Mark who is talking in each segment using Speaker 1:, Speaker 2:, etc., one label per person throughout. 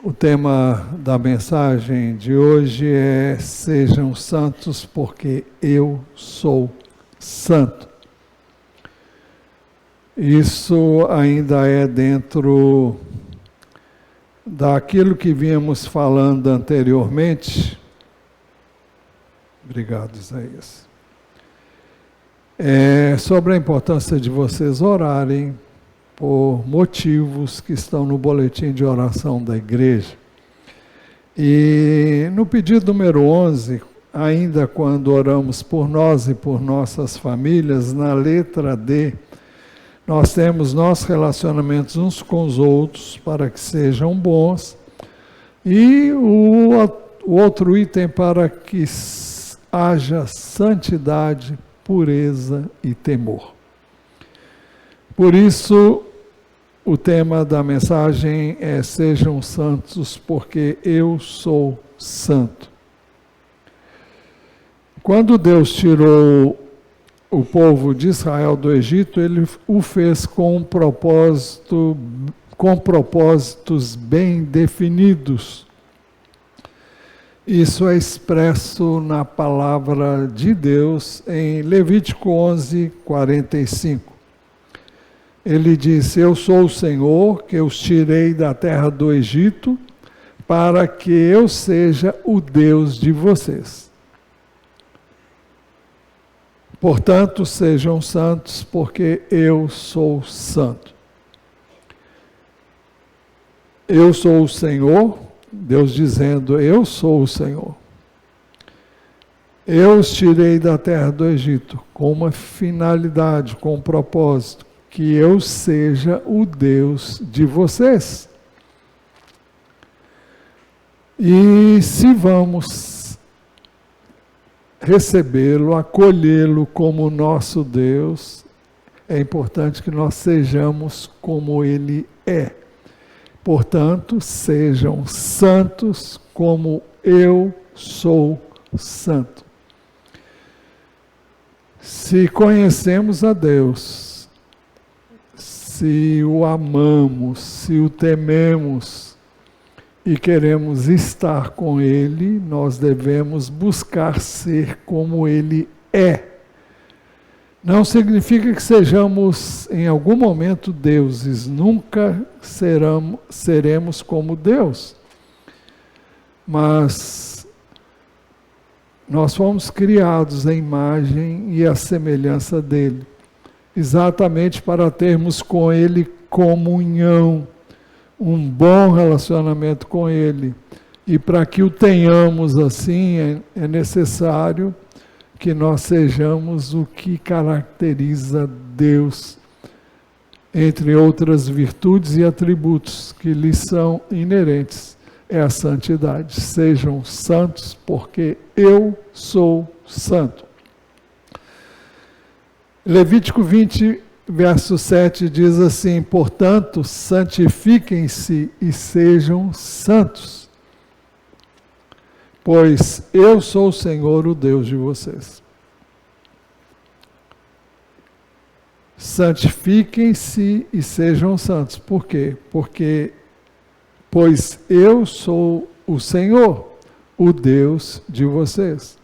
Speaker 1: O tema da mensagem de hoje é: sejam santos porque eu sou santo. Isso ainda é dentro daquilo que vínhamos falando anteriormente. Obrigado, Isaías. Sobre a importância de vocês orarem por motivos que estão no boletim de oração da igreja. E no pedido número 11, ainda quando oramos por nós e por nossas famílias, na letra D, nós temos nossos relacionamentos uns com os outros para que sejam bons, e o outro item para que haja santidade, pureza e temor. Por isso, o tema da mensagem é: sejam santos porque eu sou santo. Quando Deus tirou o povo de Israel do Egito, ele o fez com propósitos bem definidos. Isso é expresso na palavra de Deus em Levítico 11, 45. Ele disse: eu sou o Senhor, que os tirei da terra do Egito, para que eu seja o Deus de vocês. Portanto, sejam santos, porque eu sou santo. Eu sou o Senhor, Deus dizendo: eu sou o Senhor. Eu os tirei da terra do Egito com uma finalidade, com um propósito, que eu seja o Deus de vocês. E se vamos recebê-lo, acolhê-lo como nosso Deus, é importante que nós sejamos como Ele é. Portanto, sejam santos como eu sou santo. Se conhecemos a Deus, se o amamos, se o tememos e queremos estar com Ele, nós devemos buscar ser como Ele é. Não significa que sejamos em algum momento deuses, nunca seremos como Deus. Mas nós fomos criados à imagem e à semelhança dEle, exatamente para termos com Ele comunhão, um bom relacionamento com Ele. E para que o tenhamos assim, é necessário que nós sejamos o que caracteriza Deus, entre outras virtudes e atributos que lhe são inerentes, é a santidade. Sejam santos, porque eu sou santo. Levítico 20, verso 7 diz assim: portanto, santifiquem-se e sejam santos, pois eu sou o Senhor, o Deus de vocês. Santifiquem-se e sejam santos. Por quê? Pois eu sou o Senhor, o Deus de vocês.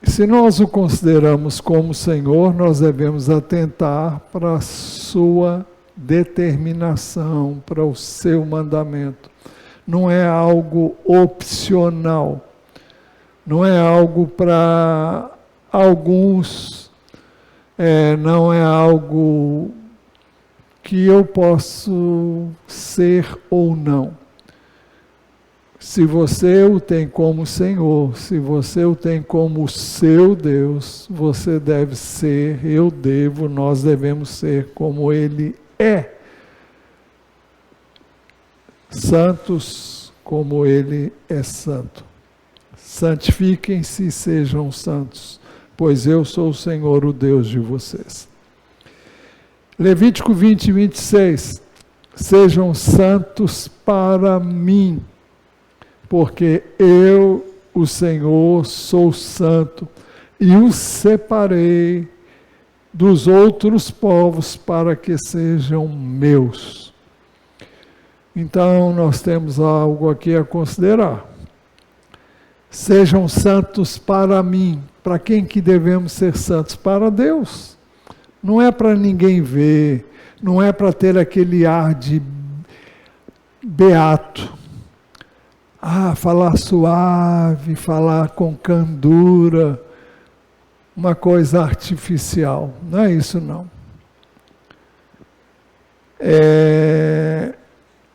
Speaker 1: Se nós o consideramos como Senhor, nós devemos atentar para a sua determinação, para o seu mandamento. Não é algo opcional, não é algo para alguns, não é algo que eu posso ser ou não. Se você o tem como Senhor, se você o tem como seu Deus, você deve ser, nós devemos ser como Ele é. Santos como Ele é santo. Santifiquem-se e sejam santos, pois eu sou o Senhor, o Deus de vocês. Levítico 20, 26. Sejam santos para mim, porque eu, o Senhor, sou santo e os separei dos outros povos para que sejam meus. Então, nós temos algo aqui a considerar. Sejam santos para mim. Para quem que devemos ser santos? Para Deus. Não é para ninguém ver, não é para ter aquele ar de beato. Falar suave, falar com candura, uma coisa artificial. Não é isso, não.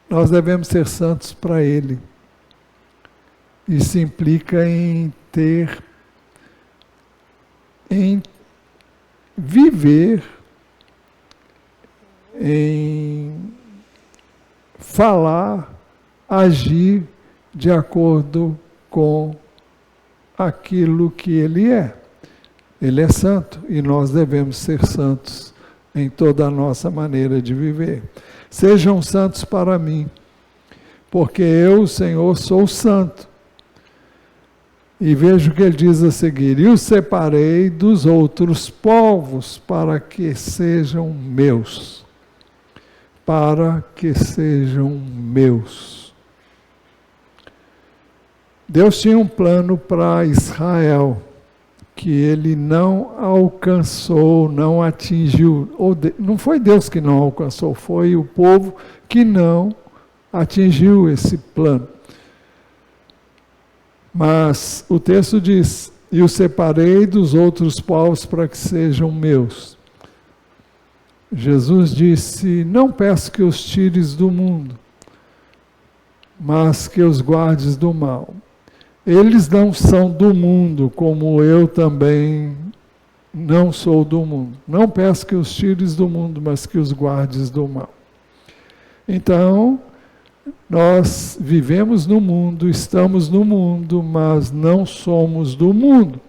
Speaker 1: Nós devemos ser santos para Ele. Isso implica em viver, em falar, agir de acordo com aquilo que Ele é. Ele é santo e nós devemos ser santos em toda a nossa maneira de viver. Sejam santos para mim, porque eu, Senhor, sou santo. E veja o que ele diz a seguir: e os separei dos outros povos para que sejam meus. Para que sejam meus. Deus tinha um plano para Israel, que ele não alcançou, não atingiu. Não foi Deus que não alcançou, foi o povo que não atingiu esse plano. Mas o texto diz: e os separei dos outros povos para que sejam meus. Jesus disse: não peço que os tires do mundo, mas que os guardes do mal. Eles não são do mundo, como eu também não sou do mundo. Não peço que os tires do mundo, mas que os guardes do mal. Então, nós vivemos no mundo, estamos no mundo, mas não somos do mundo.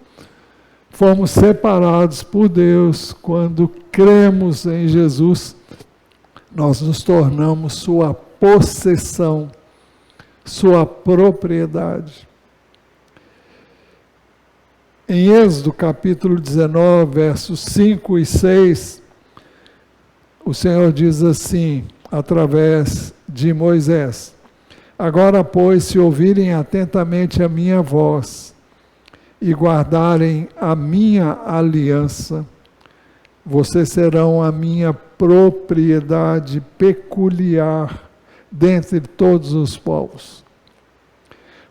Speaker 1: Fomos separados por Deus. Quando cremos em Jesus, nós nos tornamos sua possessão, sua propriedade. Em Êxodo capítulo 19, versos 5 e 6, o Senhor diz assim, através de Moisés: agora, pois, se ouvirem atentamente a minha voz e guardarem a minha aliança, vocês serão a minha propriedade peculiar dentre todos os povos.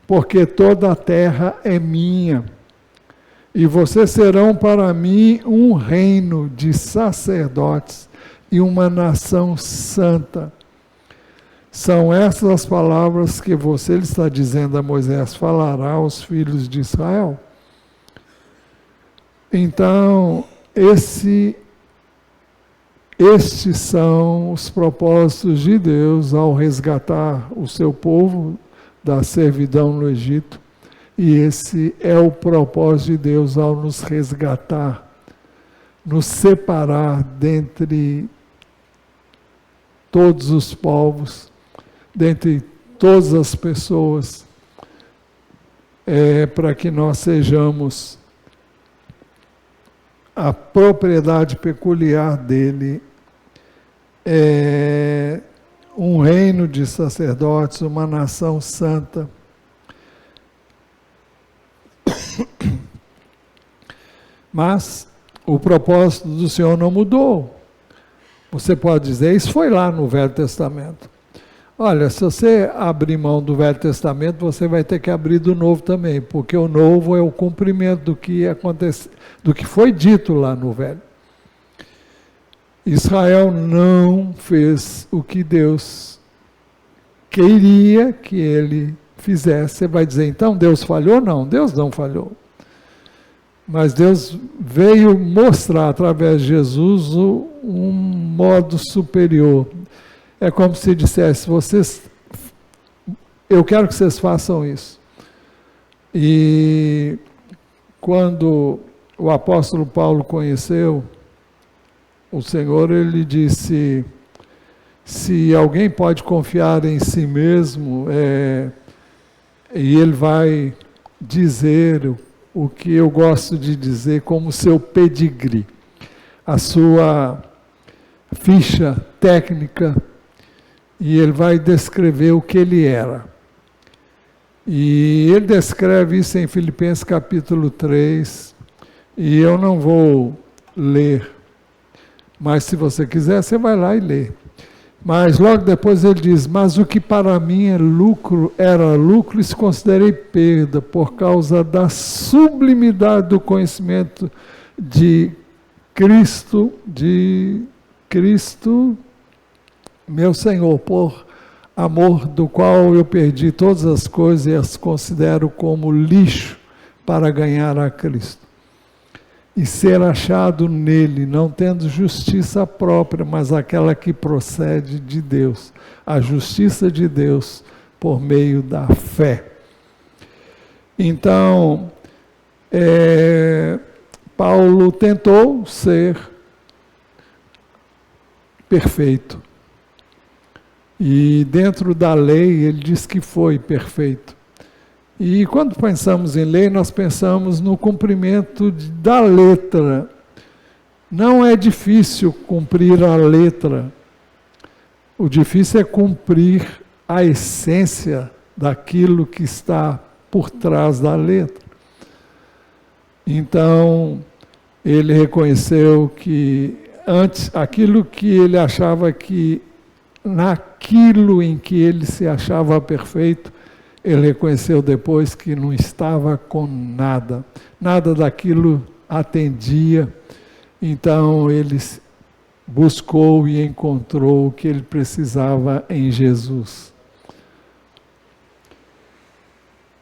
Speaker 1: Porque toda a terra é minha, e vocês serão para mim um reino de sacerdotes e uma nação santa. São essas as palavras que você está dizendo a Moisés: falará aos filhos de Israel. Então, estes são os propósitos de Deus ao resgatar o seu povo da servidão no Egito. E esse é o propósito de Deus ao nos resgatar, nos separar dentre todos os povos, dentre todas as pessoas, para que nós sejamos a propriedade peculiar dele, um reino de sacerdotes, uma nação santa. Mas o propósito do Senhor não mudou. Você pode dizer, isso foi lá no Velho Testamento. Olha, se você abrir mão do Velho Testamento, você vai ter que abrir do Novo também, porque o Novo é o cumprimento do que aconteceu, do que foi dito lá no Velho. Israel não fez o que Deus queria que ele fizesse. Você vai dizer, então Deus falhou? Não, Deus não falhou. Mas Deus veio mostrar através de Jesus um modo superior. É como se dissesse, eu quero que vocês façam isso. E quando o apóstolo Paulo conheceu o Senhor, ele disse, se alguém pode confiar em si mesmo, e ele vai dizer o que eu gosto de dizer como seu pedigree, a sua ficha técnica, e ele vai descrever o que ele era. E ele descreve isso em Filipenses capítulo 3, e eu não vou ler, mas se você quiser, você vai lá e lê. Mas logo depois ele diz, mas o que para mim era lucro, isso considerei perda, por causa da sublimidade do conhecimento de Cristo, meu Senhor, por amor do qual eu perdi todas as coisas e as considero como lixo para ganhar a Cristo. E ser achado nele, não tendo justiça própria, mas aquela que procede de Deus, a justiça de Deus por meio da fé. Então, Paulo tentou ser perfeito. E dentro da lei, ele diz que foi perfeito. E quando pensamos em lei, nós pensamos no cumprimento da letra. Não é difícil cumprir a letra. O difícil é cumprir a essência daquilo que está por trás da letra. Então, ele reconheceu que antes, aquilo que ele achava que, naquilo em que ele se achava perfeito, ele reconheceu depois que não estava com nada. Nada daquilo atendia. Então ele buscou e encontrou o que ele precisava em Jesus.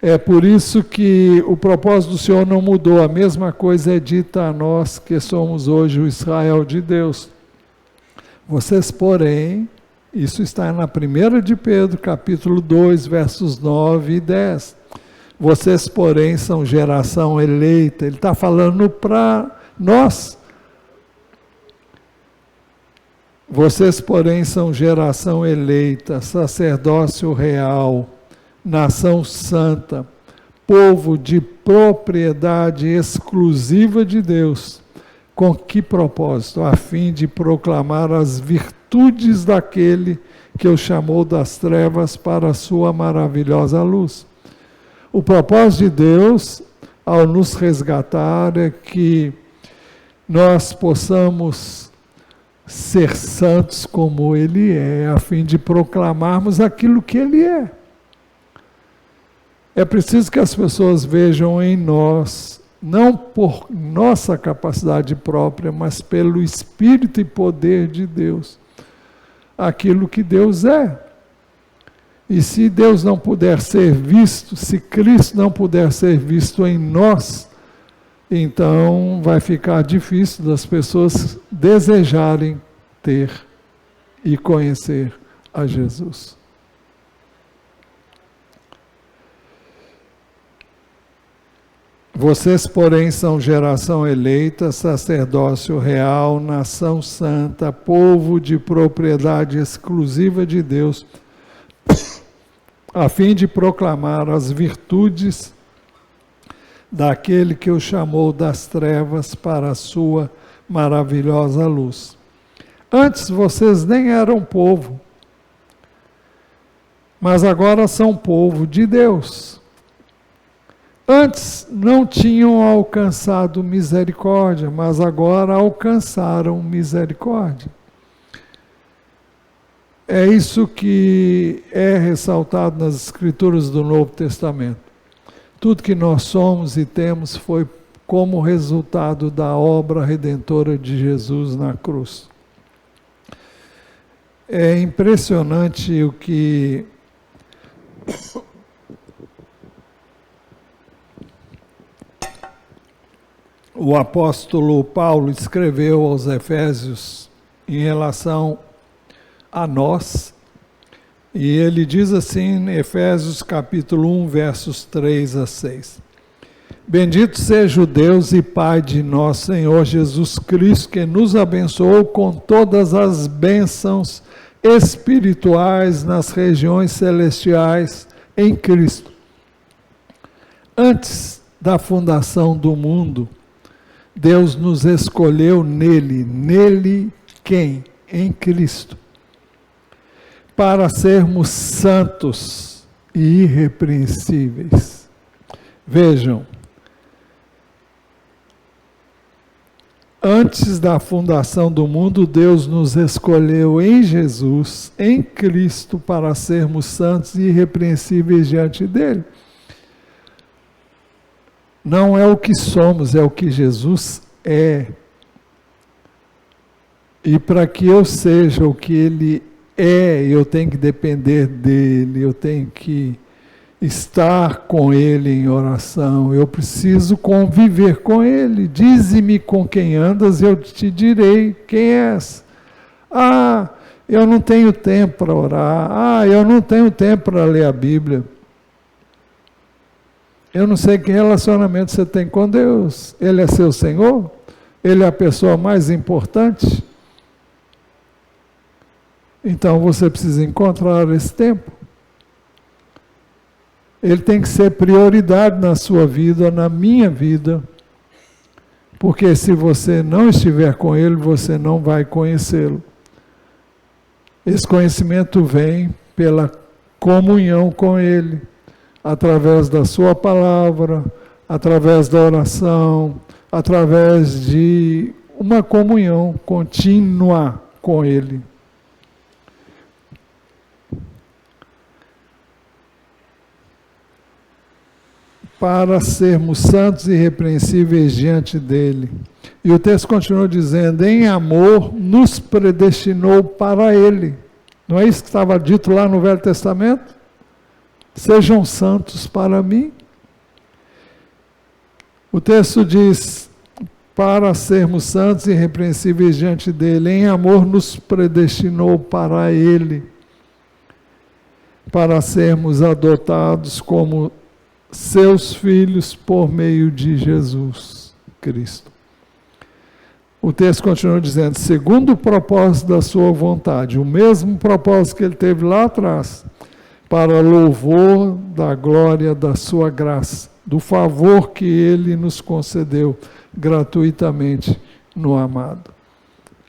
Speaker 1: É por isso que o propósito do Senhor não mudou. A mesma coisa é dita a nós que somos hoje o Israel de Deus. Vocês, porém, isso está na 1 de Pedro, capítulo 2, versos 9 e 10. Vocês, porém, são geração eleita. Ele está falando para nós. Vocês, porém, são geração eleita, sacerdócio real, nação santa, povo de propriedade exclusiva de Deus. Com que propósito? A fim de proclamar as virtudes daquele que o chamou das trevas para a sua maravilhosa luz. O propósito de Deus, ao nos resgatar, é que nós possamos ser santos como Ele é, a fim de proclamarmos aquilo que Ele é. É preciso que as pessoas vejam em nós, não por nossa capacidade própria, mas pelo Espírito e poder de Deus, aquilo que Deus é. E se Deus não puder ser visto, se Cristo não puder ser visto em nós, então vai ficar difícil das pessoas desejarem ter e conhecer a Jesus. Vocês, porém, são geração eleita, sacerdócio real, nação santa, povo de propriedade exclusiva de Deus, a fim de proclamar as virtudes daquele que o chamou das trevas para a sua maravilhosa luz. Antes vocês nem eram povo, mas agora são povo de Deus. Antes não tinham alcançado misericórdia, mas agora alcançaram misericórdia. É isso que é ressaltado nas Escrituras do Novo Testamento. Tudo que nós somos e temos foi como resultado da obra redentora de Jesus na cruz. É impressionante o que o apóstolo Paulo escreveu aos Efésios em relação a nós, e ele diz assim em Efésios capítulo 1, versos 3 a 6. Bendito seja o Deus e Pai de nosso Senhor Jesus Cristo, que nos abençoou com todas as bênçãos espirituais nas regiões celestiais em Cristo. Antes da fundação do mundo, Deus nos escolheu nele. Nele quem? Em Cristo. para sermos santos e irrepreensíveis. Vejam, antes da fundação do mundo, Deus nos escolheu em Jesus, em Cristo, para sermos santos e irrepreensíveis diante dele. Não é o que somos, é o que Jesus é. E para que eu seja o que ele é, eu tenho que depender dele, eu tenho que estar com ele em oração, eu preciso conviver com ele. Dize-me com quem andas, eu te direi quem és. Ah, eu não tenho tempo para orar. Ah, eu não tenho tempo para ler a Bíblia. Eu não sei que relacionamento você tem com Deus. Ele é seu Senhor? Ele é a pessoa mais importante? Então você precisa encontrar esse tempo. Ele tem que ser prioridade na sua vida, na minha vida, porque se você não estiver com ele, você não vai conhecê-lo. Esse conhecimento vem pela comunhão com ele, através da sua palavra, através da oração, através de uma comunhão contínua com ele. Para sermos santos e irrepreensíveis diante dele. E o texto continua dizendo, em amor nos predestinou para ele. Não é isso que estava dito lá no Velho Testamento? Sejam santos para mim. O texto diz, para sermos santos e irrepreensíveis diante dele, em amor nos predestinou para ele, para sermos adotados como seus filhos por meio de Jesus Cristo. O texto continua dizendo, segundo o propósito da sua vontade, o mesmo propósito que ele teve lá atrás, para louvor da glória da sua graça, do favor que ele nos concedeu gratuitamente no amado,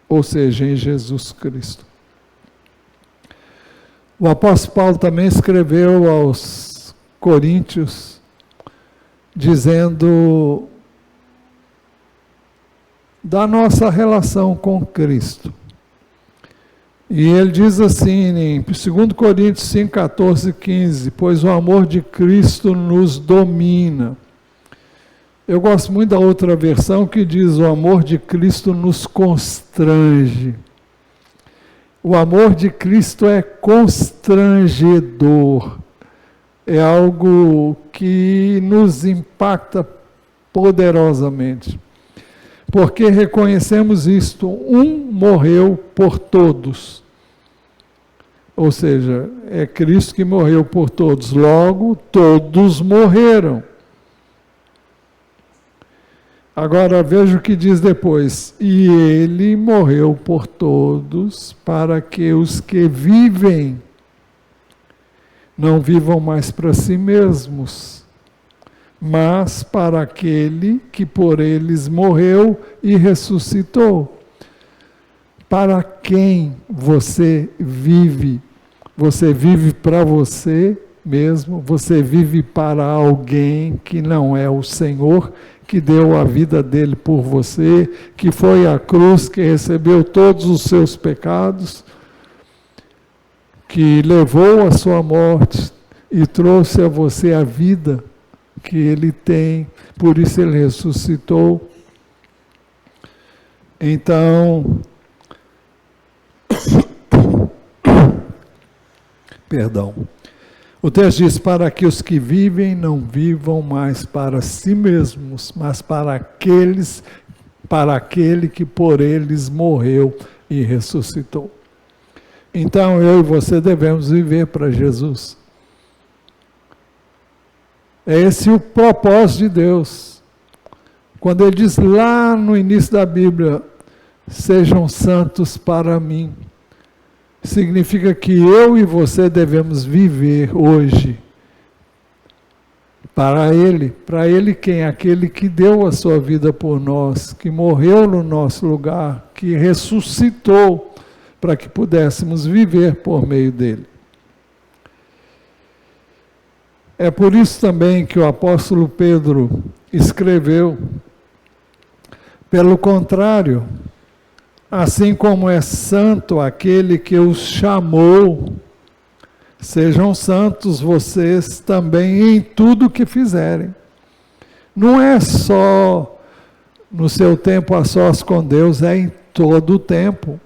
Speaker 1: ou seja, em Jesus Cristo. O apóstolo Paulo também escreveu aos Coríntios, dizendo da nossa relação com Cristo. E ele diz assim, em 2 Coríntios 5, 14 e 15, pois o amor de Cristo nos domina. Eu gosto muito da outra versão que diz, o amor de Cristo nos constrange. O amor de Cristo é constrangedor. É algo que nos impacta poderosamente. Porque reconhecemos isto, um morreu por todos. Ou seja, é Cristo que morreu por todos, logo todos morreram. Agora veja o que diz depois, e ele morreu por todos, para que os que vivem não vivam mais para si mesmos, mas para aquele que por eles morreu e ressuscitou. Para quem você vive? Você vive para você mesmo? Você vive para alguém que não é o Senhor, que deu a vida dele por você, que foi à cruz, que recebeu todos os seus pecados, que levou a sua morte e trouxe a você a vida que ele tem, por isso ele ressuscitou. Então, perdão, o texto diz, para que os que vivem não vivam mais para si mesmos, mas para aquele que por eles morreu e ressuscitou. Então eu e você devemos viver para Jesus. É esse o propósito de Deus. Quando ele diz lá no início da Bíblia, sejam santos para mim, significa que eu e você devemos viver hoje para Ele quem? Aquele que deu a sua vida por nós, que morreu no nosso lugar, que ressuscitou, para que pudéssemos viver por meio dele. É por isso também que o apóstolo Pedro escreveu: pelo contrário, assim como é santo aquele que os chamou, sejam santos vocês também em tudo que fizerem. Não é só no seu tempo a sós com Deus, é em todo o tempo.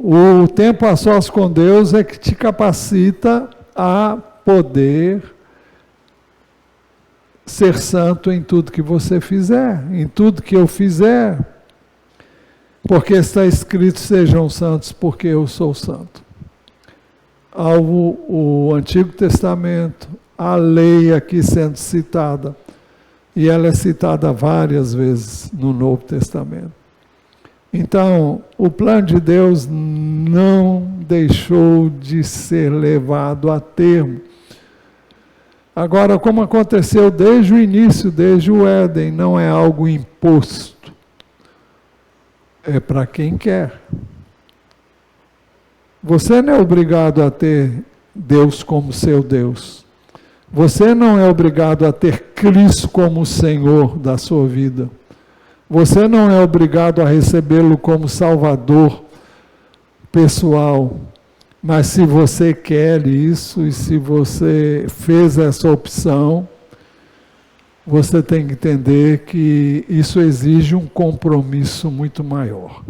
Speaker 1: O tempo a sós com Deus é que te capacita a poder ser santo em tudo que você fizer, em tudo que eu fizer, porque está escrito: sejam santos porque eu sou santo. O Antigo Testamento, a lei aqui sendo citada, e ela é citada várias vezes no Novo Testamento. Então, o plano de Deus não deixou de ser levado a termo. Agora, como aconteceu desde o início, desde o Éden, não é algo imposto. É para quem quer. Você não é obrigado a ter Deus como seu Deus. Você não é obrigado a ter Cristo como Senhor da sua vida. Você não é obrigado a recebê-lo como Salvador pessoal. Mas se você quer isso e se você fez essa opção, você tem que entender que isso exige um compromisso muito maior.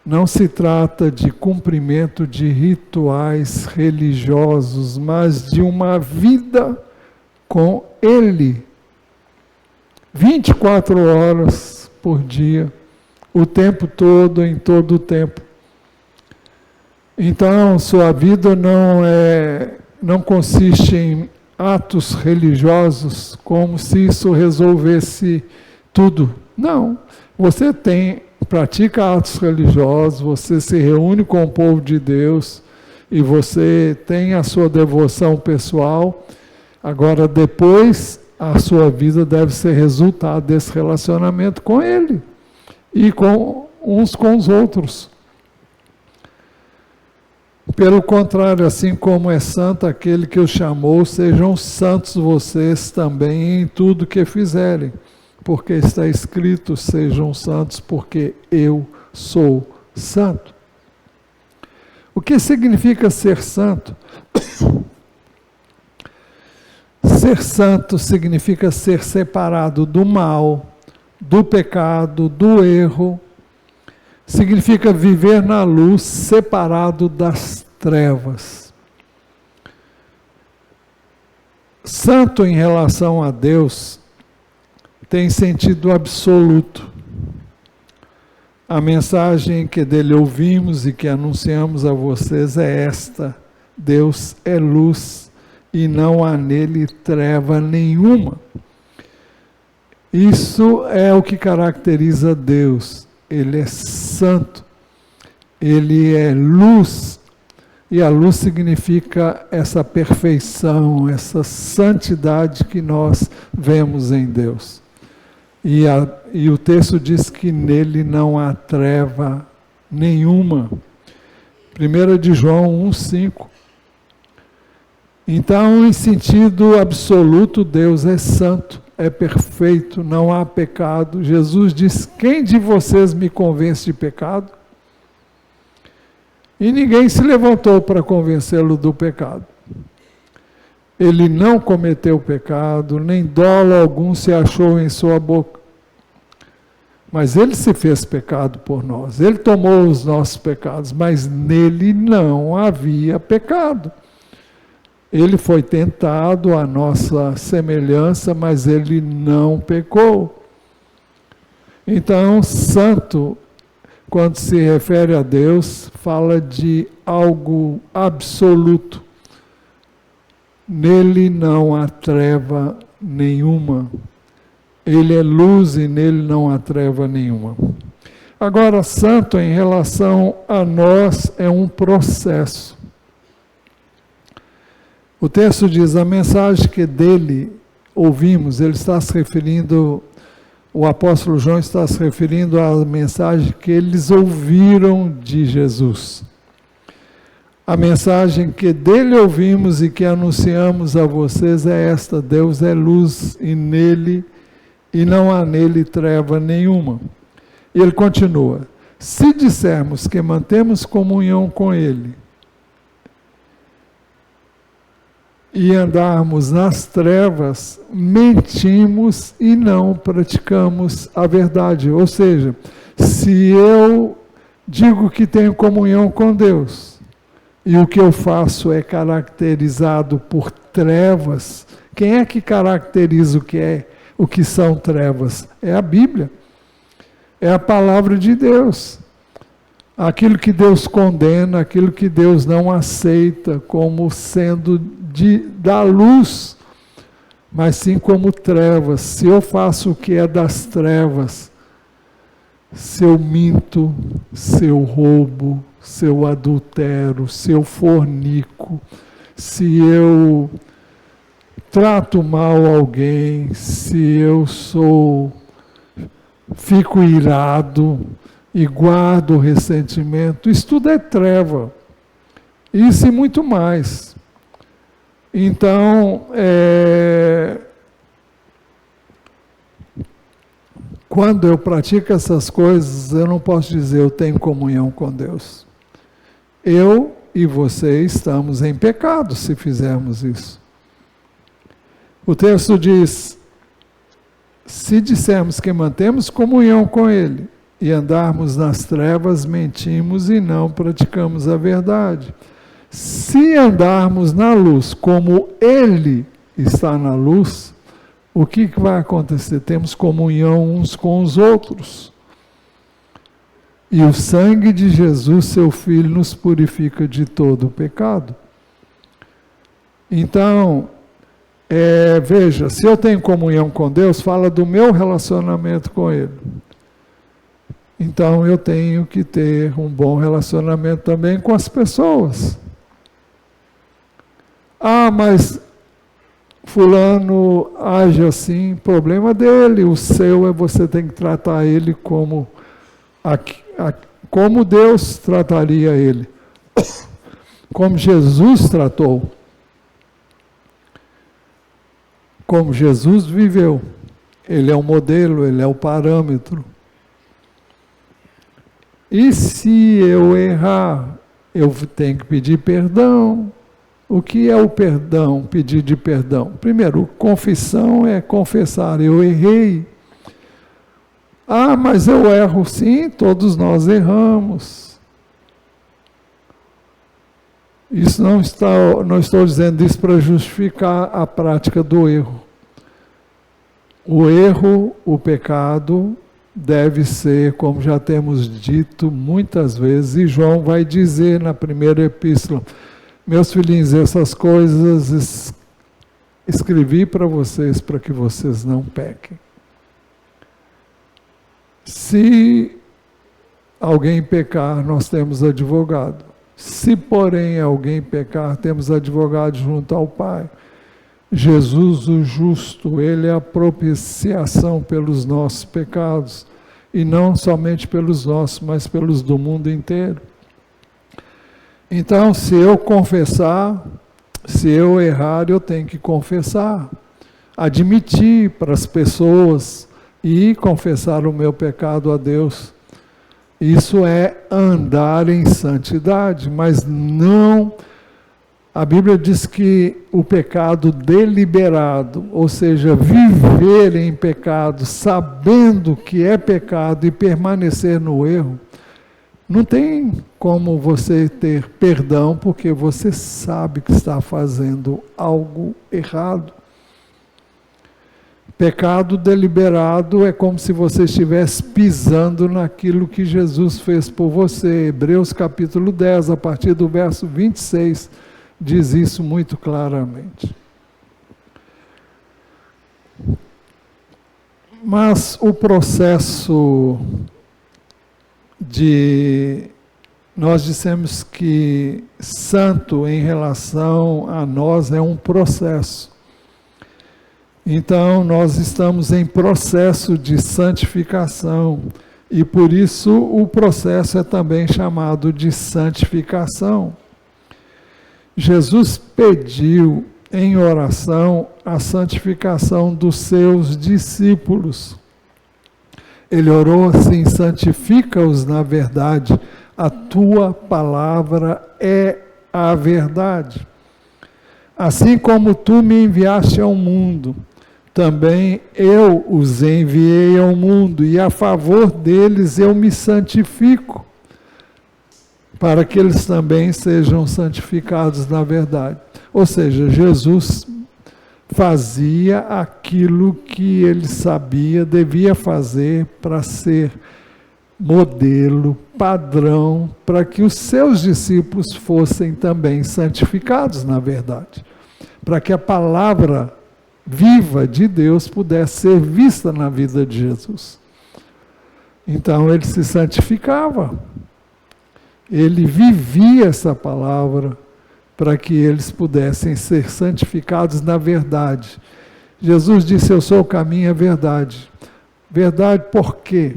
Speaker 1: Não se trata de cumprimento de rituais religiosos, mas de uma vida com Ele. 24 horas por dia, o tempo todo, em todo o tempo. Então, sua vida não consiste em atos religiosos, como se isso resolvesse tudo. Não, você pratica atos religiosos, você se reúne com o povo de Deus, e você tem a sua devoção pessoal. Agora, depois, a sua vida deve ser resultado desse relacionamento com Ele, e com uns com os outros. Pelo contrário, assim como é santo aquele que o chamou, sejam santos vocês também em tudo que fizerem, porque está escrito: sejam santos porque eu sou santo. O que significa ser santo? Ser santo significa ser separado do mal, do pecado, do erro. Significa viver na luz, separado das trevas. Santo em relação a Deus tem sentido absoluto. A mensagem que dele ouvimos e que anunciamos a vocês é esta: Deus é luz e não há nele treva nenhuma. Isso é o que caracteriza Deus. Ele é santo, ele é luz, e a luz significa essa perfeição, essa santidade que nós vemos em Deus. E o texto diz que nele não há treva nenhuma. 1 de João 1,5. Então, em sentido absoluto, Deus é santo, é perfeito, não há pecado. Jesus diz: quem de vocês me convence de pecado? E ninguém se levantou para convencê-lo do pecado. Ele não cometeu pecado, nem dolo algum se achou em sua boca. Mas ele se fez pecado por nós, ele tomou os nossos pecados, mas nele não havia pecado. Ele foi tentado à nossa semelhança, mas ele não pecou. Então, santo, quando se refere a Deus, fala de algo absoluto. Nele não há treva nenhuma. Ele é luz e nele não há treva nenhuma. Agora, santo em relação a nós é um processo. O texto diz: a mensagem que dele ouvimos, ele está se referindo o apóstolo João está se referindo à mensagem que eles ouviram de Jesus. A mensagem que dele ouvimos e que anunciamos a vocês é esta: Deus é luz e não há nele treva nenhuma. E ele continua: se dissermos que mantemos comunhão com ele e andarmos nas trevas, mentimos e não praticamos a verdade. Ou seja, se eu digo que tenho comunhão com Deus, e o que eu faço é caracterizado por trevas, quem é que caracteriza o que são trevas? É a Bíblia, é a palavra de Deus. Aquilo que Deus condena, aquilo que Deus não aceita como sendo da luz, mas sim como trevas. Se eu faço o que é das trevas, se eu minto, se eu roubo, se eu adultero, se eu fornico, se eu trato mal alguém, se eu fico irado e guardo o ressentimento, isso tudo é treva. Isso e muito mais. Então, quando eu pratico essas coisas, eu não posso dizer eu tenho comunhão com Deus. Eu e você estamos em pecado se fizermos isso. O texto diz: se dissermos que mantemos comunhão com Ele e andarmos nas trevas, mentimos e não praticamos a verdade. Se andarmos na luz como Ele está na luz, o que vai acontecer? Temos comunhão uns com os outros. E o sangue de Jesus, seu Filho, nos purifica de todo o pecado. Então, veja, se eu tenho comunhão com Deus, fala do meu relacionamento com Ele. Então, eu tenho que ter um bom relacionamento também com as pessoas. Ah, mas fulano age assim, problema dele, o seu é você tem que tratar ele como Deus trataria ele, como Jesus tratou, como Jesus viveu. Ele é o modelo, ele é o parâmetro. E se eu errar, eu tenho que pedir perdão. O que é o perdão, pedir de perdão? Primeiro, confissão é confessar, eu errei. Ah, mas eu erro sim, todos nós erramos. Isso não estou dizendo isso para justificar a prática do erro. O erro, o pecado, deve ser, como já temos dito muitas vezes, e João vai dizer na primeira epístola: meus filhinhos, essas coisas escrevi para vocês para que vocês não pequem. Se alguém pecar, nós temos advogado. Se, porém, alguém pecar, temos advogado junto ao Pai. Jesus, o justo, ele é a propiciação pelos nossos pecados, e não somente pelos nossos, mas pelos do mundo inteiro. Então, se eu confessar, se eu errar, eu tenho que confessar, admitir para as pessoas e confessar o meu pecado a Deus. Isso é andar em santidade, mas não... A Bíblia diz que o pecado deliberado, ou seja, viver em pecado, sabendo que é pecado e permanecer no erro, não tem como você ter perdão, porque você sabe que está fazendo algo errado. Pecado deliberado é como se você estivesse pisando naquilo que Jesus fez por você. Hebreus capítulo 10, a partir do verso 26, diz isso muito claramente. Mas o processo nós dissemos que santo em relação a nós é um processo. Então, nós estamos em processo de santificação, e por isso o processo é também chamado de santificação. Jesus pediu em oração a santificação dos seus discípulos. Ele orou assim: santifica-os na verdade, a tua palavra é a verdade. Assim como tu me enviaste ao mundo, também eu os enviei ao mundo, e a favor deles eu me santifico, para que eles também sejam santificados na verdade. Ou seja, Jesus fazia aquilo que ele sabia, devia fazer para ser modelo, padrão, para que os seus discípulos fossem também santificados na verdade, para que a palavra viva de Deus pudesse ser vista na vida de Jesus. Então ele se santificava, ele vivia essa palavra para que eles pudessem ser santificados na verdade. Jesus disse: eu sou o caminho e a verdade. Verdade por quê?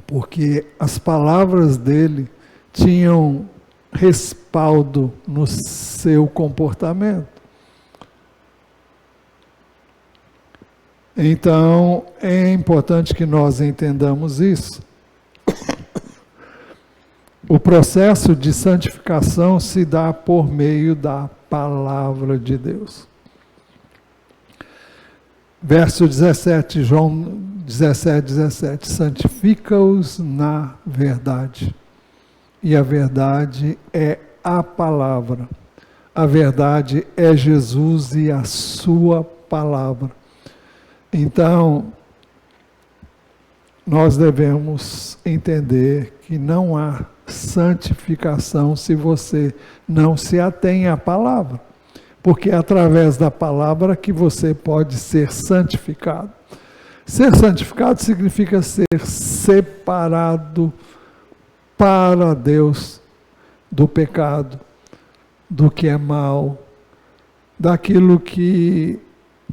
Speaker 1: Porque as palavras dele tinham respaldo no seu comportamento. Então, é importante que nós entendamos isso. O processo de santificação se dá por meio da palavra de Deus. Verso 17, João 17, santifica-os na verdade. E a verdade é a palavra. A verdade é Jesus e a sua palavra. Então, nós devemos entender que não há santificação se você não se atém à palavra, porque é através da palavra que você pode ser santificado. Ser santificado significa ser separado para Deus do pecado, do que é mal, daquilo que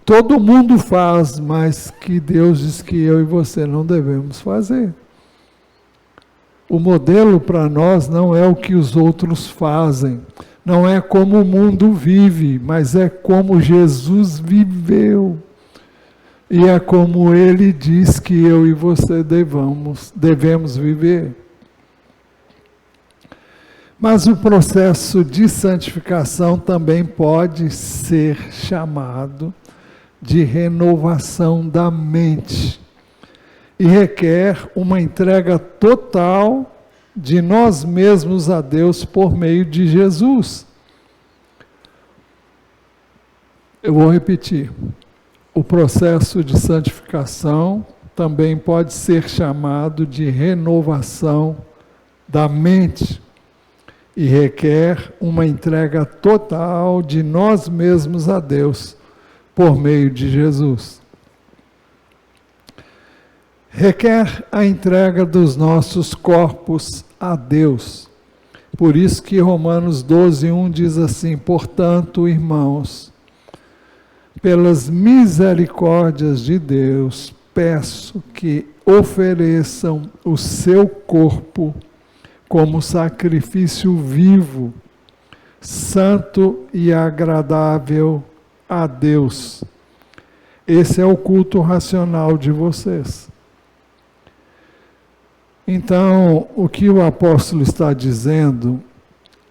Speaker 1: todo mundo faz, mas que Deus diz que eu e você não devemos fazer. O modelo para nós não é o que os outros fazem, não é como o mundo vive, mas é como Jesus viveu. E é como ele diz que eu e você devemos viver. Mas o processo de santificação também pode ser chamado de renovação da mente. E requer uma entrega total de nós mesmos a Deus por meio de Jesus. Eu vou repetir. O processo de santificação também pode ser chamado de renovação da mente e requer uma entrega total de nós mesmos a Deus por meio de Jesus. Requer a entrega dos nossos corpos a Deus. Por isso que Romanos 12:1 diz assim: portanto, irmãos, pelas misericórdias de Deus, peço que ofereçam o seu corpo como sacrifício vivo, santo e agradável a Deus. Esse é o culto racional de vocês. Então, o que o apóstolo está dizendo,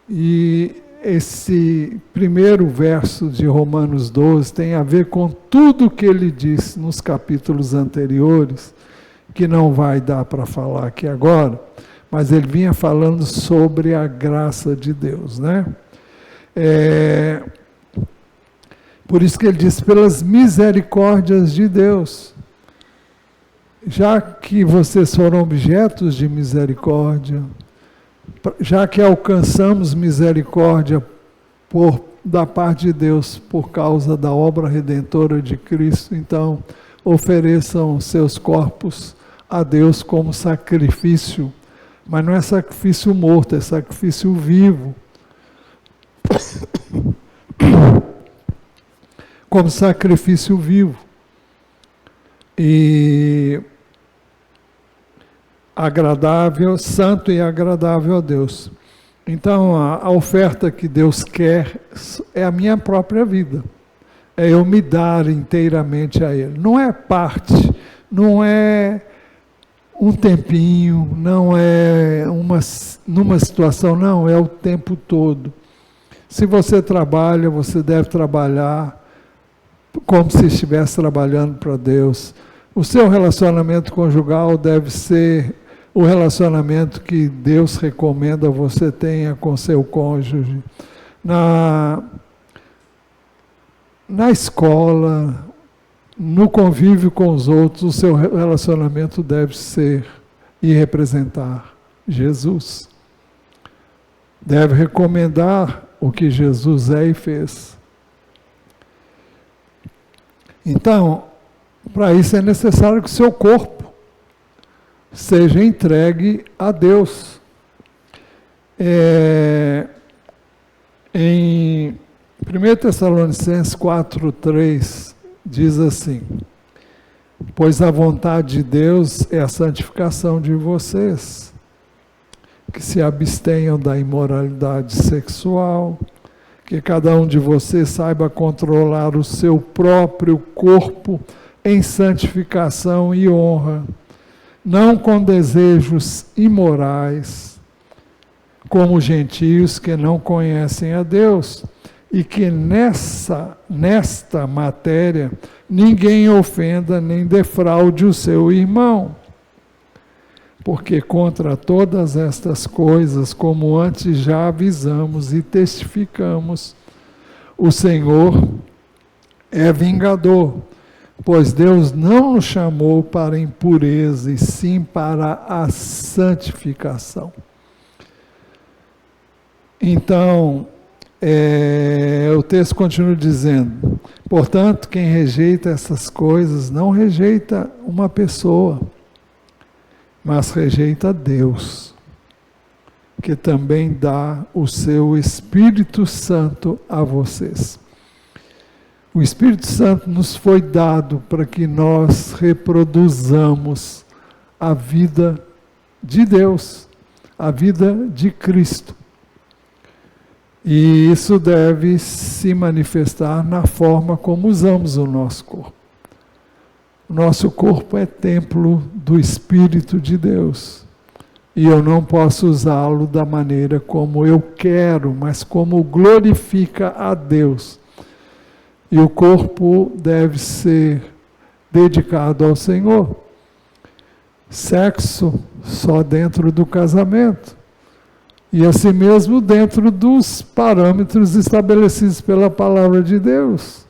Speaker 1: e esse primeiro verso de Romanos 12 tem a ver com tudo que ele disse nos capítulos anteriores, que não vai dar para falar aqui agora, mas ele vinha falando sobre a graça de Deus, né? Por isso que ele diz, pelas misericórdias de Deus. Já que vocês foram objetos de misericórdia, já que alcançamos misericórdia da parte de Deus por causa da obra redentora de Cristo, então ofereçam seus corpos a Deus como sacrifício, mas não é sacrifício morto, é sacrifício vivo. como sacrifício vivo e agradável, santo e agradável a Deus. Então, a oferta que Deus quer é a minha própria vida. É eu me dar inteiramente a Ele. Não é parte, não é um tempinho, não é numa situação, não, é o tempo todo. Se você trabalha, você deve trabalhar como se estivesse trabalhando para Deus. O seu relacionamento conjugal deve ser o relacionamento que Deus recomenda você tenha com seu cônjuge. Na escola, no convívio com os outros, o seu relacionamento deve ser e representar Jesus. Deve recomendar o que Jesus é e fez. Então, para isso é necessário que o seu corpo seja entregue a Deus. Em 1 Tessalonicenses 4:3 diz assim: pois a vontade de Deus é a santificação de vocês, que se abstenham da imoralidade sexual, que cada um de vocês saiba controlar o seu próprio corpo em santificação e honra, não com desejos imorais, como gentios que não conhecem a Deus, e que nesta matéria ninguém ofenda nem defraude o seu irmão. Porque contra todas estas coisas, como antes já avisamos e testificamos, o Senhor é vingador, pois Deus não nos chamou para a impureza, e sim para a santificação. Então, o texto continua dizendo, portanto, quem rejeita essas coisas não rejeita uma pessoa, mas rejeita Deus, que também dá o seu Espírito Santo a vocês. O Espírito Santo nos foi dado para que nós reproduzamos a vida de Deus, a vida de Cristo. E isso deve se manifestar na forma como usamos o nosso corpo. O nosso corpo é templo do Espírito de Deus. E eu não posso usá-lo da maneira como eu quero, mas como glorifica a Deus. E o corpo deve ser dedicado ao Senhor. Sexo só dentro do casamento. E assim mesmo dentro dos parâmetros estabelecidos pela palavra de Deus.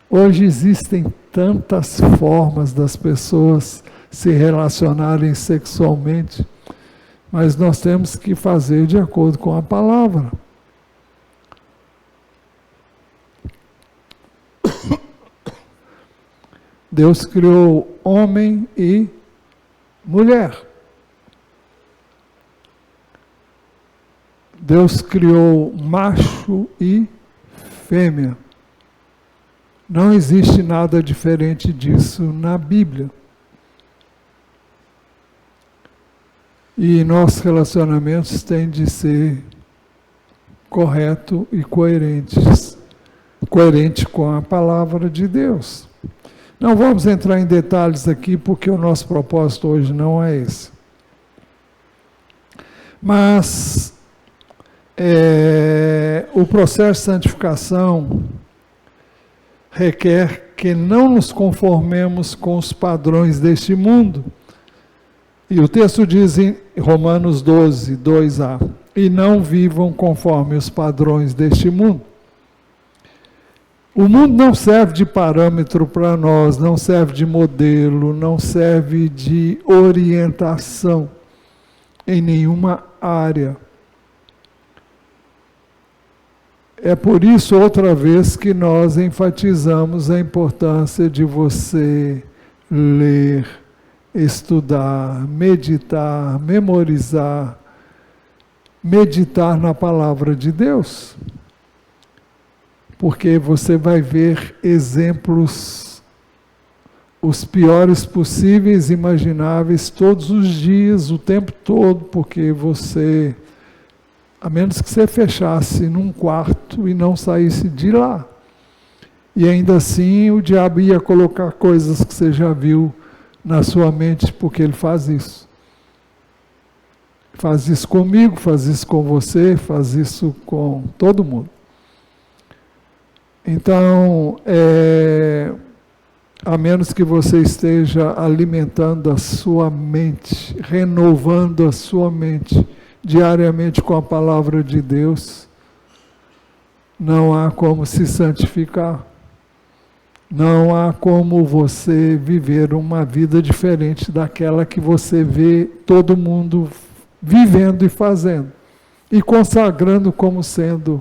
Speaker 1: Hoje existem tantas formas das pessoas se relacionarem sexualmente, mas nós temos que fazer de acordo com a palavra. Deus criou homem e mulher. Deus criou macho e fêmea. Não existe nada diferente disso na Bíblia. E nossos relacionamentos têm de ser corretos e coerentes. Coerente com a palavra de Deus. Não vamos entrar em detalhes aqui, porque o nosso propósito hoje não é esse. Mas o processo de santificação requer que não nos conformemos com os padrões deste mundo. E o texto diz em Romanos 12, 2a, e não vivam conforme os padrões deste mundo. O mundo não serve de parâmetro para nós, não serve de modelo, não serve de orientação em nenhuma área. É por isso, outra vez, que nós enfatizamos a importância de você ler, estudar, meditar, memorizar, meditar na palavra de Deus. porque você vai ver exemplos, os piores possíveis, imagináveis, todos os dias, o tempo todo, porque você, a menos que você fechasse num quarto e não saísse de lá. E ainda assim o diabo ia colocar coisas que você já viu na sua mente, porque ele faz isso. Faz isso comigo, faz isso com você, faz isso com todo mundo. Então, a menos que você esteja alimentando a sua mente, renovando a sua mente diariamente com a palavra de Deus, não há como se santificar. Não há como você viver uma vida diferente daquela que você vê todo mundo vivendo e fazendo, e consagrando como sendo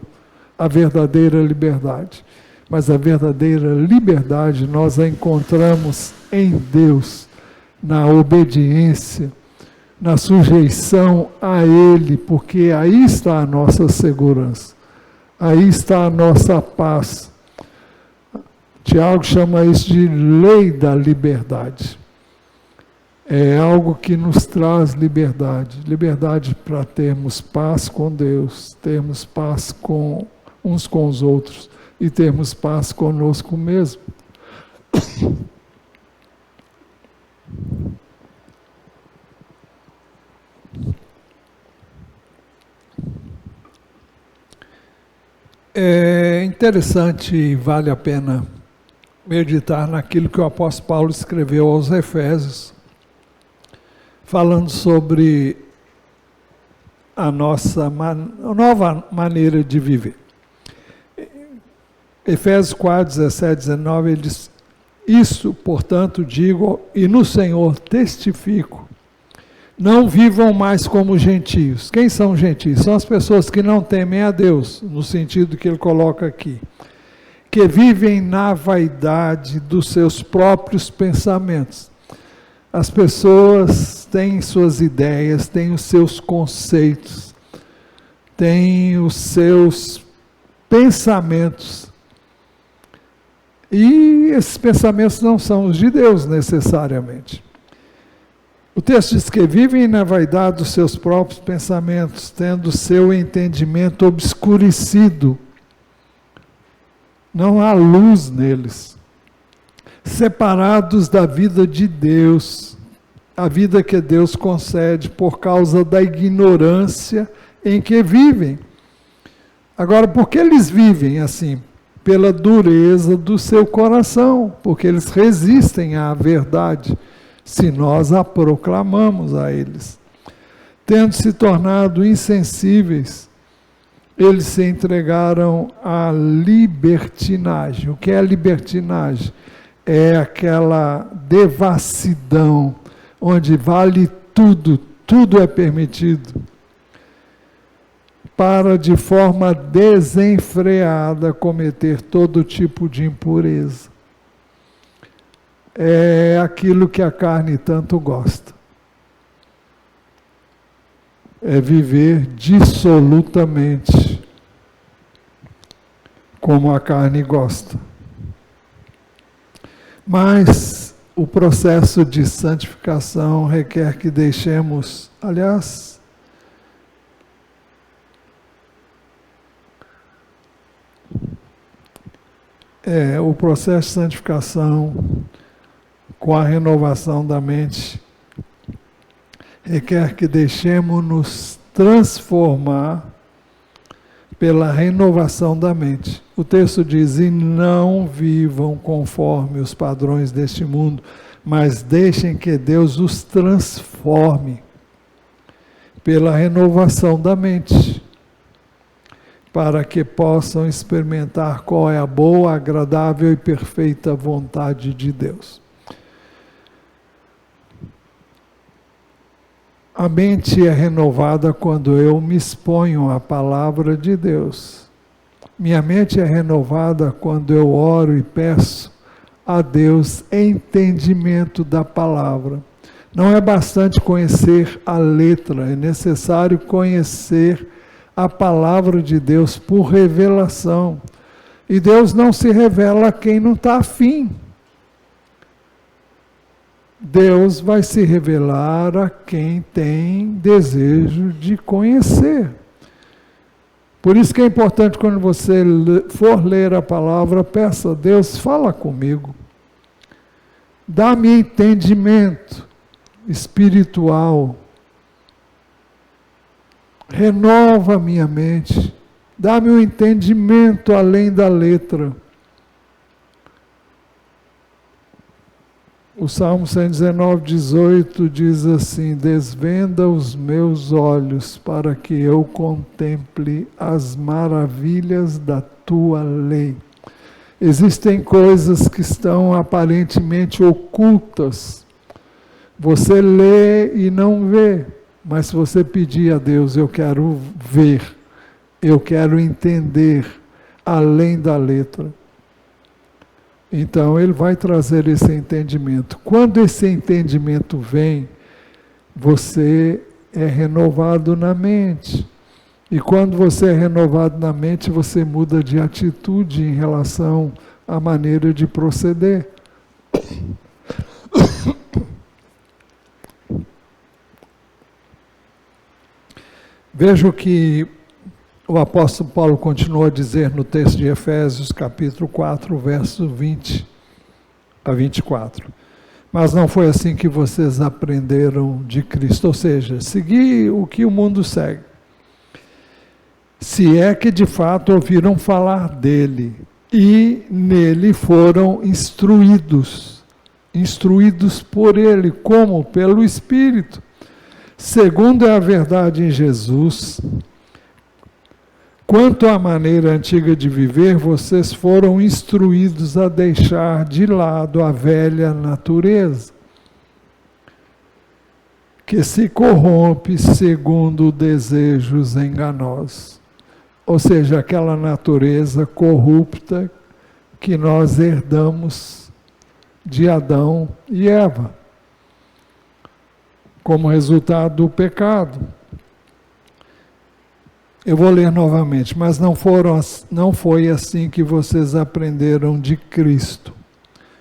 Speaker 1: a verdadeira liberdade. Mas a verdadeira liberdade nós a encontramos em Deus, na obediência, na sujeição a Ele, porque aí está a nossa segurança, aí está a nossa paz. Tiago chama isso de lei da liberdade. É algo que nos traz liberdade. Liberdade para termos paz com Deus, termos paz com uns com os outros e termos paz conosco mesmo. É interessante e vale a pena meditar naquilo que o apóstolo Paulo escreveu aos Efésios, falando sobre a nossa nova maneira de viver. Efésios 4, 17, 19, ele diz: isso, portanto, digo, e no Senhor testifico, não vivam mais como gentios. Quem são gentios? São as pessoas que não temem a Deus, no sentido que ele coloca aqui, que vivem na vaidade dos seus próprios pensamentos. As pessoas têm suas ideias, têm os seus conceitos, têm os seus pensamentos. E esses pensamentos não são os de Deus necessariamente. O texto diz que vivem na vaidade dos seus próprios pensamentos, tendo seu entendimento obscurecido. Não há luz neles. Separados da vida de Deus, a vida que Deus concede por causa da ignorância em que vivem. Agora, por que eles vivem assim? Pela dureza do seu coração, porque eles resistem à verdade, se nós a proclamamos a eles. Tendo se tornado insensíveis, eles se entregaram à libertinagem. O que é a libertinagem? É aquela devassidão, onde vale tudo, tudo é permitido, para de forma desenfreada cometer todo tipo de impureza. É aquilo que a carne tanto gosta. É viver dissolutamente como a carne gosta. Mas o processo de santificação requer que deixemos, aliás, o processo de santificação com a renovação da mente requer que deixemos-nos transformar pela renovação da mente. O texto diz: e não vivam conforme os padrões deste mundo, mas deixem que Deus os transforme pela renovação da mente, para que possam experimentar qual é a boa, agradável e perfeita vontade de Deus. A mente é renovada quando eu me exponho à palavra de Deus. Minha mente é renovada quando eu oro e peço a Deus entendimento da palavra. Não é bastante conhecer a letra, é necessário conhecer a palavra de Deus por revelação. E Deus não se revela a quem não está afim. Deus vai se revelar a quem tem desejo de conhecer. Por isso que é importante, quando você for ler a palavra, peça a Deus, fala comigo. Dá-me entendimento espiritual. Renova a minha mente. Dá-me um entendimento além da letra. O Salmo 119, 18 diz assim: desvenda os meus olhos para que eu contemple as maravilhas da tua lei. Existem coisas que estão aparentemente ocultas. Você lê e não vê, mas se você pedir a Deus, eu quero ver, eu quero entender além da letra. Então, ele vai trazer esse entendimento. Quando esse entendimento vem, você é renovado na mente. E quando você é renovado na mente, você muda de atitude em relação à maneira de proceder. Veja o que o apóstolo Paulo continua a dizer no texto de Efésios, capítulo 4, verso 20 a 24. Mas não foi assim que vocês aprenderam de Cristo, ou seja, seguir o que o mundo segue. Se é que de fato ouviram falar dele e nele foram instruídos por ele, como? Pelo Espírito. Segundo é a verdade em Jesus. Quanto à maneira antiga de viver, vocês foram instruídos a deixar de lado a velha natureza, que se corrompe segundo desejos enganosos. Ou seja, aquela natureza corrupta que nós herdamos de Adão e Eva, como resultado do pecado. Eu vou ler novamente, mas não foi assim que vocês aprenderam de Cristo.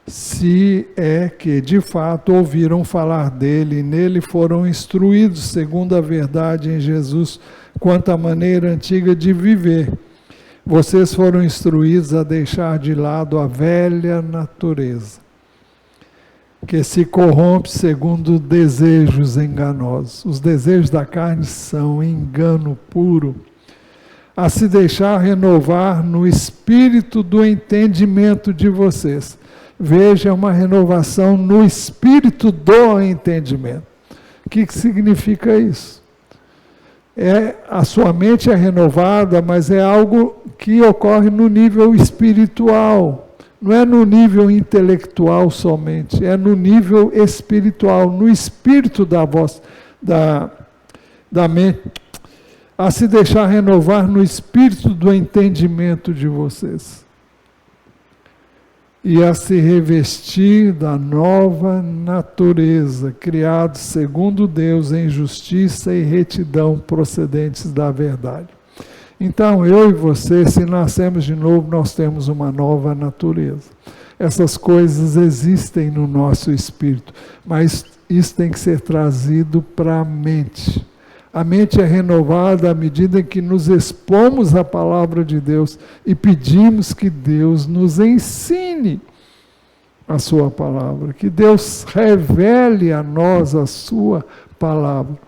Speaker 1: Se é que de fato ouviram falar dele, e nele foram instruídos segundo a verdade em Jesus, quanto à maneira antiga de viver. Vocês foram instruídos a deixar de lado a velha natureza, que se corrompe segundo desejos enganosos. Os desejos da carne são engano puro. A se deixar renovar no espírito do entendimento de vocês. Veja, uma renovação no espírito do entendimento. O que significa isso? A sua mente é renovada, mas é algo que ocorre no nível espiritual. Não é no nível intelectual somente, é no nível espiritual, no espírito da mente. A se deixar renovar no espírito do entendimento de vocês. E a se revestir da nova natureza, criado segundo Deus em justiça e retidão procedentes da verdade. Então, eu e você, se nascemos de novo, nós temos uma nova natureza. Essas coisas existem no nosso espírito, mas isso tem que ser trazido para a mente. A mente é renovada à medida que nos expomos à palavra de Deus e pedimos que Deus nos ensine a sua palavra, que Deus revele a nós a sua palavra.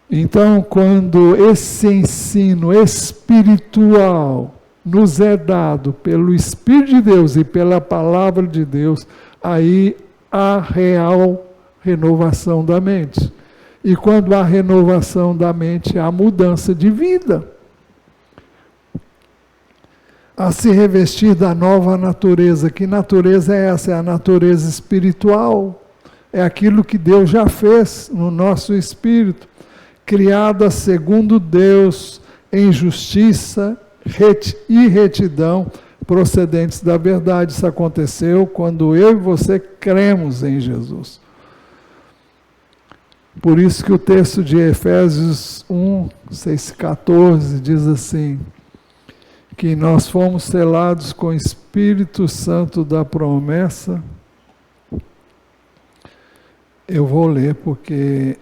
Speaker 1: Então, quando esse ensino espiritual nos é dado pelo Espírito de Deus e pela palavra de Deus, aí há real renovação da mente. E quando há renovação da mente, há mudança de vida. A se revestir da nova natureza. Que natureza é essa? É a natureza espiritual. É aquilo que Deus já fez no nosso espírito. Criada segundo Deus, em justiça e retidão, procedentes da verdade. Isso aconteceu quando eu e você cremos em Jesus. Por isso que o texto de Efésios 1, 6, 14 diz assim, que nós fomos selados com o Espírito Santo da promessa. Eu vou ler porque...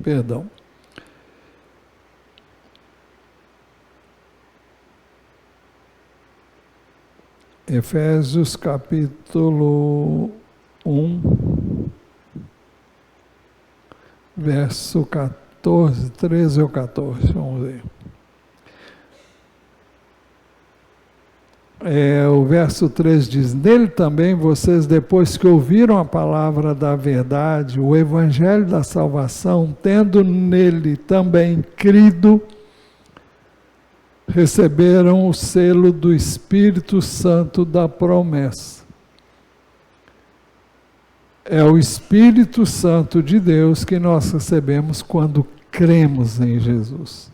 Speaker 1: Perdão. Efésios capítulo 1, verso 14, 13 ou 14, vamos ver. O verso 3 diz: nele também vocês, depois que ouviram a palavra da verdade, o evangelho da salvação, tendo nele também crido, receberam o selo do Espírito Santo da promessa. É o Espírito Santo de Deus que nós recebemos quando cremos em Jesus.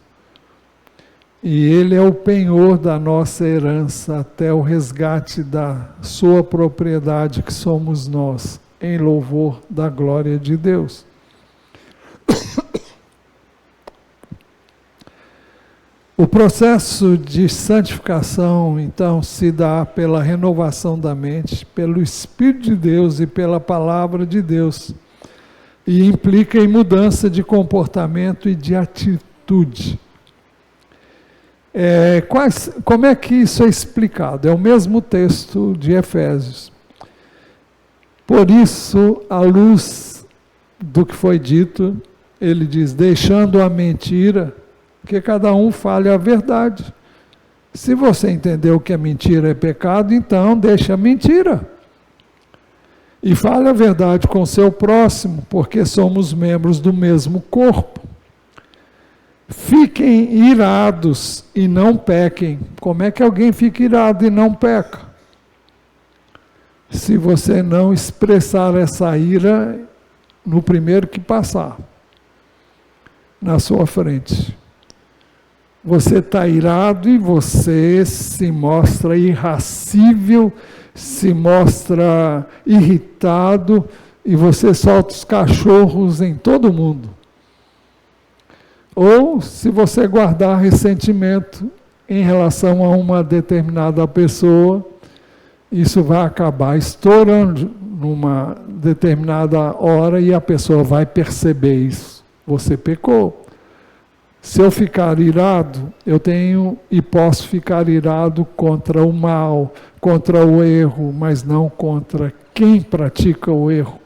Speaker 1: E Ele é o penhor da nossa herança até o resgate da sua propriedade, que somos nós, em louvor da glória de Deus. O processo de santificação, então, se dá pela renovação da mente, pelo Espírito de Deus e pela palavra de Deus. E implica em mudança de comportamento e de atitude. Como é que isso é explicado? É o mesmo texto de Efésios. Por isso, à luz do que foi dito, ele diz, deixando a mentira, que cada um fale a verdade. Se você entendeu que a mentira é pecado, então deixa a mentira. E fale a verdade com o seu próximo, porque somos membros do mesmo corpo. Fiquem irados e não pequem. Como é que alguém fica irado e não peca? Se você não expressar essa ira no primeiro que passar na sua frente. Você está irado e você se mostra irascível, se mostra irritado e você solta os cachorros em todo mundo. Ou se você guardar ressentimento em relação a uma determinada pessoa, isso vai acabar estourando numa determinada hora e a pessoa vai perceber isso. Você pecou. Se eu ficar irado, eu tenho e posso ficar irado contra o mal, contra o erro, mas não contra quem pratica o erro.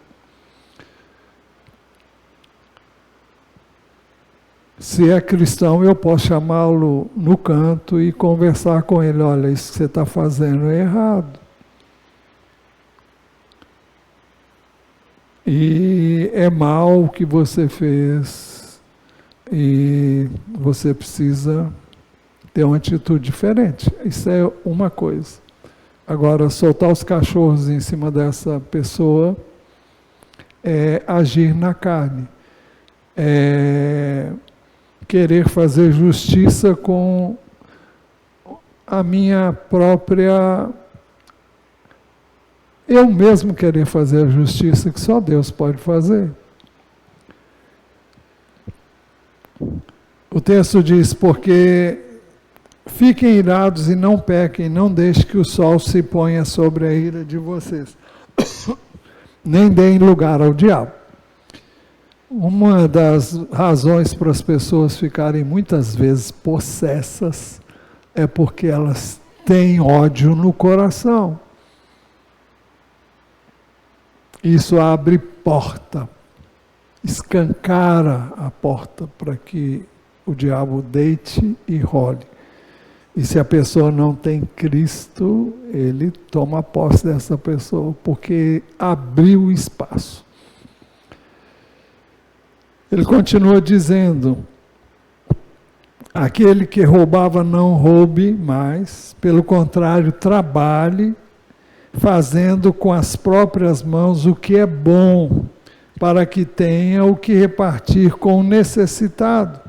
Speaker 1: Se é cristão, eu posso chamá-lo no canto e conversar com ele. Olha, isso que você está fazendo é errado. E é mal o que você fez. E você precisa ter uma atitude diferente. Isso é uma coisa. Agora, soltar os cachorros em cima dessa pessoa é agir na carne. É querer fazer justiça com a minha própria... Eu mesmo querer fazer a justiça que só Deus pode fazer. O texto diz, porque fiquem irados e não pequem, não deixe que o sol se ponha sobre a ira de vocês, nem deem lugar ao diabo. Uma das razões para as pessoas ficarem muitas vezes possessas é porque elas têm ódio no coração. Isso abre porta, escancara a porta para que o diabo deite e role. E se a pessoa não tem Cristo, ele toma posse dessa pessoa, porque abriu espaço. Ele continua dizendo, aquele que roubava não roube mais, pelo contrário, trabalhe, fazendo com as próprias mãos o que é bom, para que tenha o que repartir com o necessitado.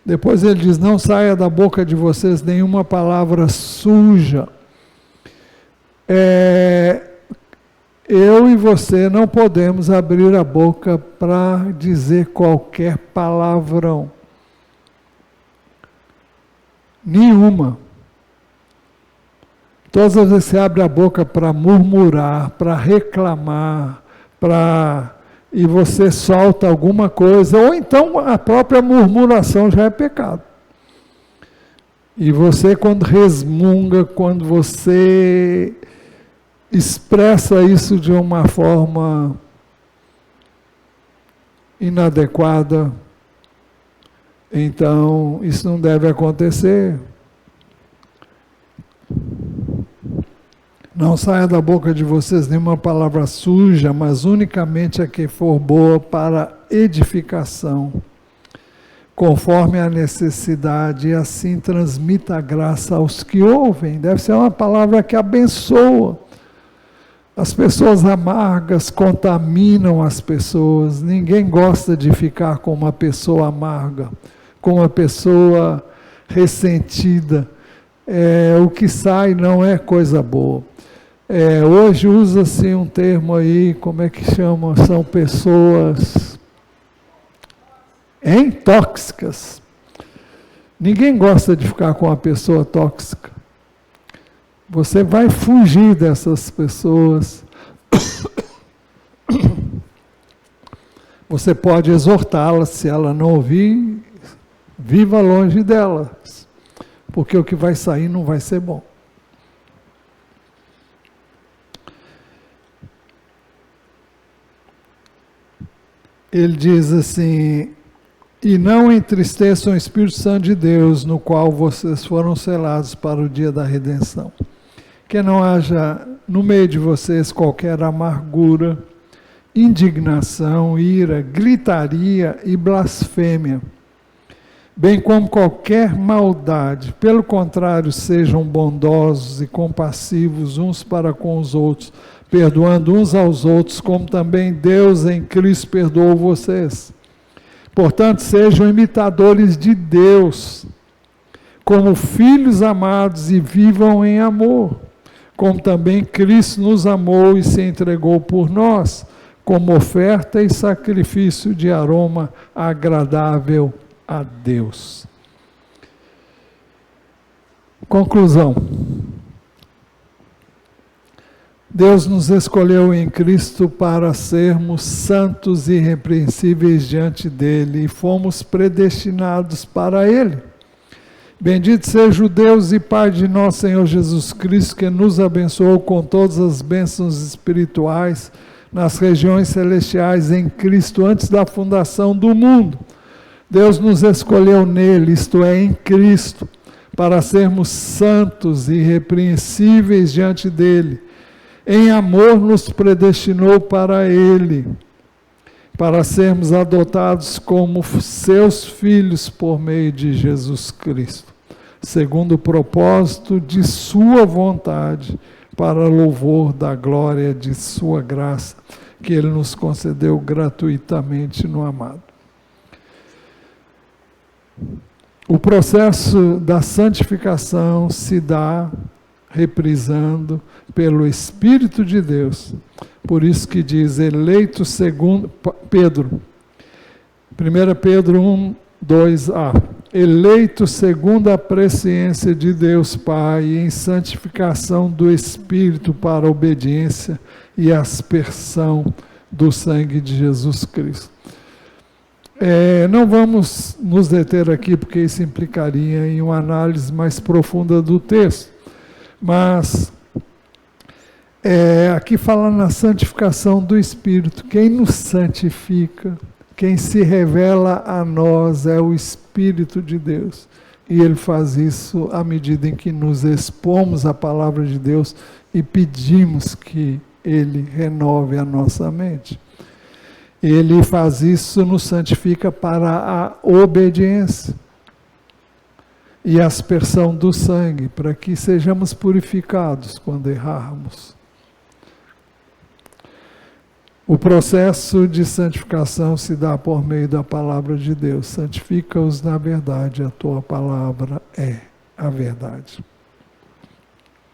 Speaker 1: Depois ele diz, não saia da boca de vocês nenhuma palavra suja. Eu e você não podemos abrir a boca para dizer qualquer palavrão. Nenhuma. Todas as vezes que você abre a boca para murmurar, para reclamar, e você solta alguma coisa, ou então a própria murmuração já é pecado. E você, quando resmunga, quando você expressa isso de uma forma inadequada, então isso não deve acontecer. Não saia da boca de vocês nenhuma palavra suja, mas unicamente a que for boa para edificação, conforme a necessidade, e assim transmita a graça aos que ouvem. Deve ser uma palavra que abençoa. As pessoas amargas contaminam as pessoas. Ninguém gosta de ficar com uma pessoa amarga, com uma pessoa ressentida. O que sai não é coisa boa. Hoje usa-se um termo aí, como é que chama? São pessoas tóxicas. Ninguém gosta de ficar com uma pessoa tóxica. Você vai fugir dessas pessoas. Você pode exortá-las, se ela não ouvir, viva longe delas, porque o que vai sair não vai ser bom. Ele diz assim: e não entristeçam o Espírito Santo de Deus, no qual vocês foram selados para o dia da redenção. Que não haja no meio de vocês qualquer amargura, indignação, ira, gritaria e blasfêmia, bem como qualquer maldade. Pelo contrário, sejam bondosos e compassivos uns para com os outros, perdoando uns aos outros, como também Deus em Cristo perdoou vocês. Portanto, sejam imitadores de Deus, como filhos amados, e vivam em amor, como também Cristo nos amou e se entregou por nós, como oferta e sacrifício de aroma agradável a Deus. Conclusão. Deus nos escolheu em Cristo para sermos santos e irrepreensíveis diante dele, e fomos predestinados para ele. Bendito seja o Deus e Pai de nosso Senhor Jesus Cristo, que nos abençoou com todas as bênçãos espirituais nas regiões celestiais em Cristo, antes da fundação do mundo. Deus nos escolheu nele, isto é, em Cristo, para sermos santos e irrepreensíveis diante dele. Em amor nos predestinou para ele, para sermos adotados como seus filhos por meio de Jesus Cristo, segundo o propósito de sua vontade, para louvor da glória de sua graça, que ele nos concedeu gratuitamente no amado. O processo da santificação se dá reprisando pelo Espírito de Deus. Por isso que diz, eleito segundo, Pedro, 1 Pedro 1, 2a, eleito segundo a presciência de Deus Pai, em santificação do Espírito para a obediência e aspersão do sangue de Jesus Cristo. Não vamos nos deter aqui, porque isso implicaria em uma análise mais profunda do texto, mas aqui fala na santificação do Espírito. Quem nos santifica, quem se revela a nós é o Espírito de Deus. E ele faz isso à medida em que nos expomos à palavra de Deus e pedimos que ele renove a nossa mente. Ele faz isso, nos santifica para a obediência e a aspersão do sangue, para que sejamos purificados quando errarmos. O processo de santificação se dá por meio da palavra de Deus. Santifica-os na verdade, a tua palavra é a verdade.